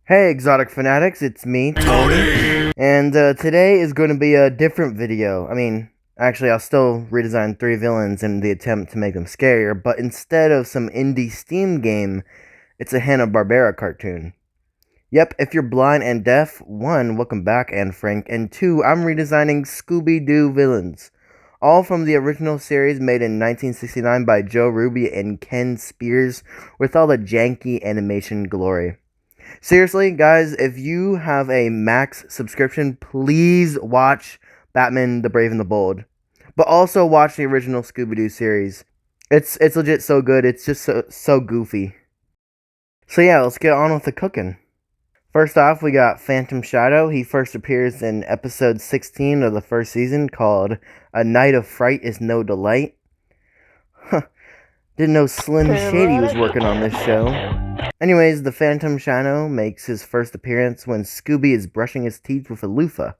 Hey exotic fanatics, it's me, Tony, and today is going to be a different video. Actually, I'll still redesign 3 villains in the attempt to make them scarier, but instead of some indie Steam game, it's a Hanna-Barbera cartoon. Yep, if you're blind and deaf, 1, welcome back, Anne Frank, and 2, I'm redesigning Scooby-Doo villains. All from the original series made in 1969 by Joe Ruby and Ken Spears, with all the janky animation glory. Seriously, guys, if you have a Max subscription, please watch Batman the Brave and the Bold. But also watch the original Scooby-Doo series. It's legit so good. It's just so goofy. So yeah, let's get on with the cooking. First off, we got Phantom Shadow. He first appears in episode 16 of the first season called A Night of Fright is No Delight. Didn't know Slim Shady was working on this show. Anyways, the Phantom Shadow makes his first appearance when Scooby is brushing his teeth with a loofah.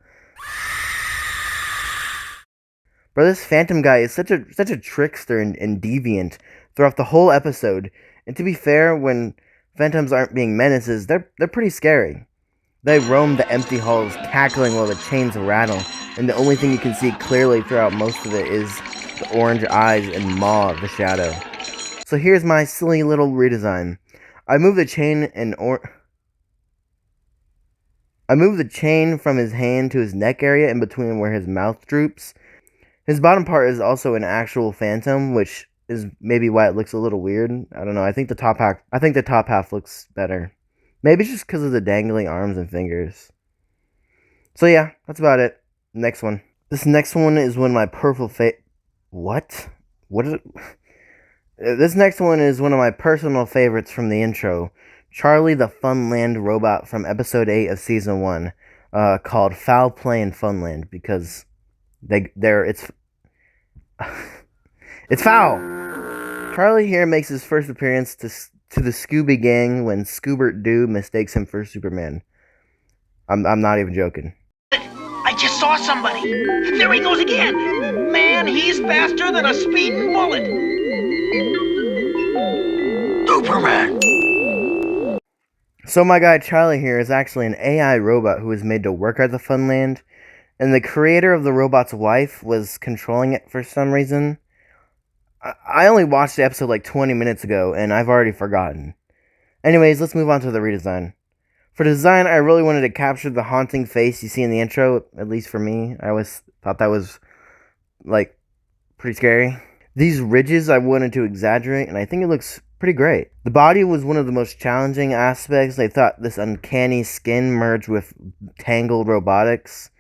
Bro, this Phantom guy is such a trickster and deviant throughout the whole episode. And to be fair, when Phantoms aren't being menaces, they're pretty scary. They roam the empty halls, cackling while the chains rattle, and the only thing you can see clearly throughout most of it is the orange eyes and maw of the shadow. So here's my silly little redesign. I move the chain from his hand to his neck area in between where his mouth droops. His bottom part is also an actual phantom, which is maybe why it looks a little weird. I don't know. I think the top half looks better. Maybe it's just because of the dangling arms and fingers. So yeah, that's about it. Next one. This next one is one of my What is it? This next one is one of my personal favorites from the intro. Charlie the Funland robot from episode 8 of season 1, called Foul Play in Funland, because it's foul. Charlie here makes his first appearance to the Scooby Gang when Scooby-Doo mistakes him for Superman. I'm not even joking. I just saw somebody. There he goes again. Man, he's faster than a speeding bullet. Superman. So my guy Charlie here is actually an AI robot who was made to work at the Funland, and the creator of the robot's wife was controlling it for some reason. I only watched the episode like 20 minutes ago, and I've already forgotten. Anyways, let's move on to the redesign. For design, I really wanted to capture the haunting face you see in the intro, at least for me. I always thought that was, like, pretty scary. These ridges I wanted to exaggerate, and I think it looks pretty great. The body was one of the most challenging aspects. I thought this uncanny skin merged with tangled robotics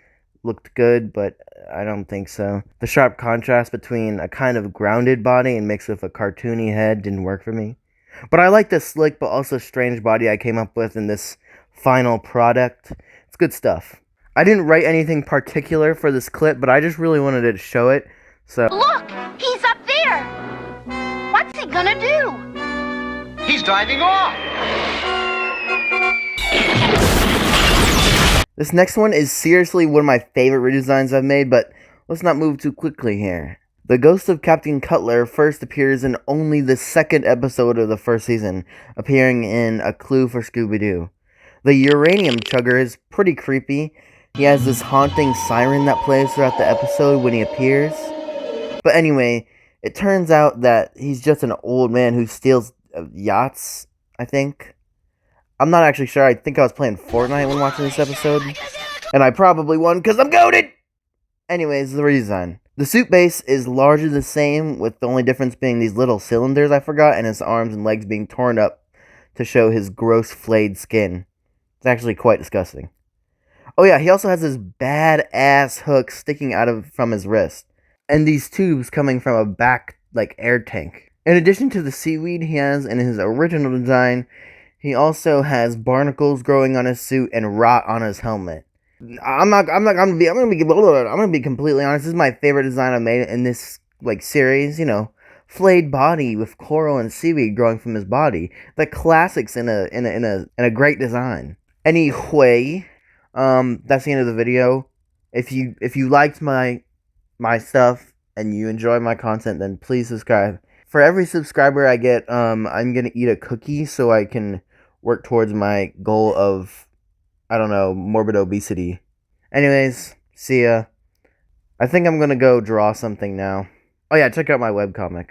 looked good, but I don't think so. The sharp contrast between a kind of grounded body and mixed with a cartoony head didn't work for me. But I like the slick but also strange body I came up with in this final product. It's good stuff. I didn't write anything particular for this clip, but I just really wanted to show it. So look, he's up there. What's he gonna do? He's diving off. this next one is seriously one of my favorite redesigns I've made, but let's not move too quickly here. The ghost of Captain Cutler first appears in only the 2nd episode of the 1st season, appearing in A Clue for Scooby-Doo. The uranium chugger is pretty creepy. He has this haunting siren that plays throughout the episode when he appears. But anyway, it turns out that he's just an old man who steals yachts, I think. I'm not actually sure. I think I was playing Fortnite when watching this episode. And I probably won because I'm goated! Anyways, the redesign. The suit base is largely the same, with the only difference being these little cylinders I forgot, and his arms and legs being torn up to show his gross flayed skin. It's actually quite disgusting. Oh yeah, he also has this badass hook sticking from his wrist, and these tubes coming from a back, air tank. In addition to the seaweed he has in his original design, he also has barnacles growing on his suit and rot on his helmet. I'm gonna be completely honest. This is my favorite design I've made in this series. You know, flayed body with coral and seaweed growing from his body. The classics in a great design. Anyway, that's the end of the video. If you liked my stuff and you enjoy my content, then please subscribe. For every subscriber I get, I'm gonna eat a cookie so I can work towards my goal of, I don't know, morbid obesity. Anyways, see ya. I think I'm gonna go draw something now. Oh yeah, check out my webcomic.